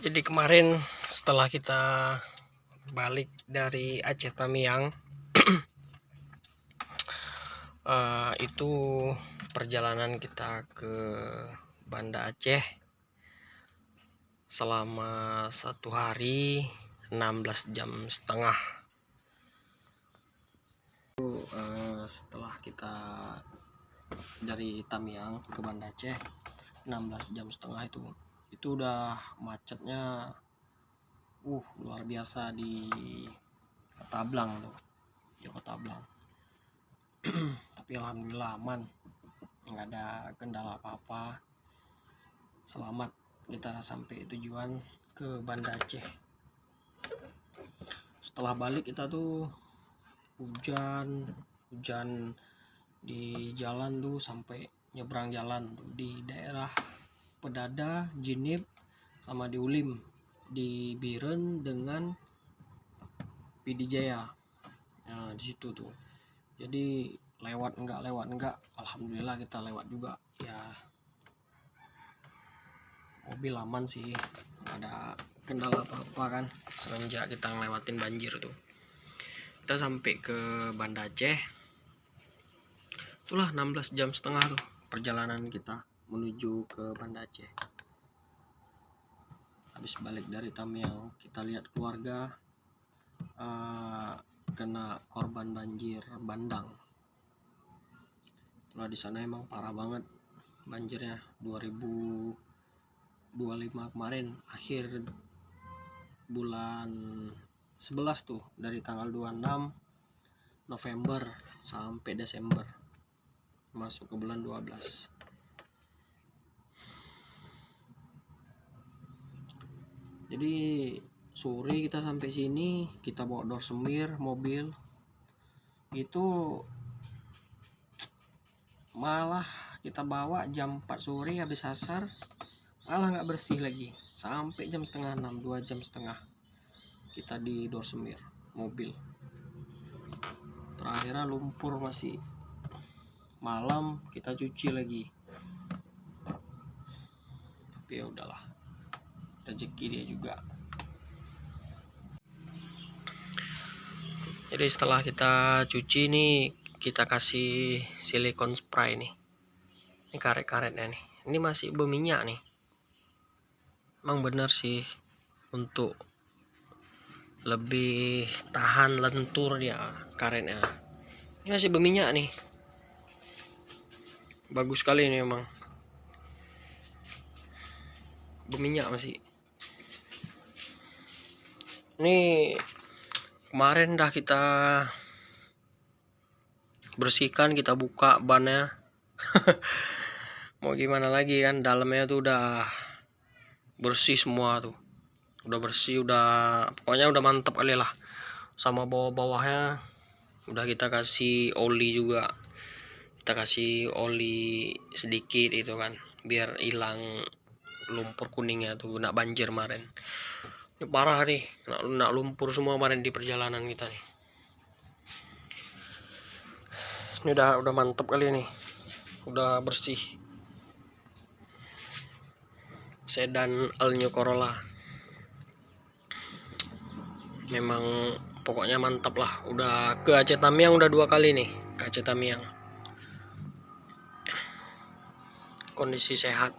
Jadi kemarin setelah kita balik dari Aceh Tamiang, itu perjalanan kita ke Banda Aceh selama 1 hari 16 jam setengah. Setelah kita dari Tamiang ke Banda Aceh 16 jam setengah itu udah macetnya luar biasa di Kota Ablang tuh, di Kota Ablang. Tapi alhamdulillah aman, nggak ada kendala apa-apa, selamat kita sampai tujuan ke Banda Aceh. Setelah balik kita tuh hujan di jalan tuh, sampai nyebrang jalan tuh di daerah Pedada, Jinib, sama di Ulim, di Biren dengan Pidijaya. Nah, di situ tuh. Jadi lewat enggak, alhamdulillah kita lewat juga ya. Mobil aman sih, nggak ada kendala apa-apa kan semenjak kita ngelewatin banjir tuh. Kita sampai ke Banda Aceh, itulah 16 jam setengah tuh perjalanan kita menuju ke Banda Aceh. Habis balik dari Tamiang, kita lihat keluarga kena korban banjir bandang. Itulah di sana emang parah banget banjirnya. 2025 kemarin, akhir bulan 11 tuh, dari tanggal 26 November sampai Desember, masuk ke bulan 12. Jadi sore kita sampai sini, kita bawa door semir mobil itu, malah kita bawa jam 4 sore habis asar, malah nggak bersih lagi sampai jam setengah 6, 2 jam setengah kita di door semir mobil. Terakhirnya lumpur masih malam kita cuci lagi, tapi ya udahlah, rezeki dia juga. Jadi setelah kita cuci nih, kita kasih silikon spray nih. Ini karet-karetnya nih, ini masih berminyak nih. Emang bener sih, untuk lebih tahan lentur dia karetnya. Ini masih berminyak nih, bagus sekali ini, emang berminyak masih. Ini kemarin dah kita bersihkan, kita buka bannya. Mau gimana lagi kan, dalamnya tuh udah bersih semua tuh, udah bersih, udah pokoknya udah mantap kali lah. Sama bawah-bawahnya udah kita kasih oli juga, kita kasih oli sedikit itu kan, biar hilang lumpur kuningnya tuh, nak banjir kemarin. Ini parah nih, nak lumpur semua kemarin di perjalanan kita nih. Ini udah mantap kali nih, udah bersih. Sedan All New Corolla memang pokoknya mantap lah. Udah ke Aceh Tamiang udah 2 kali nih, ke Aceh Tamiang. Kondisi sehat.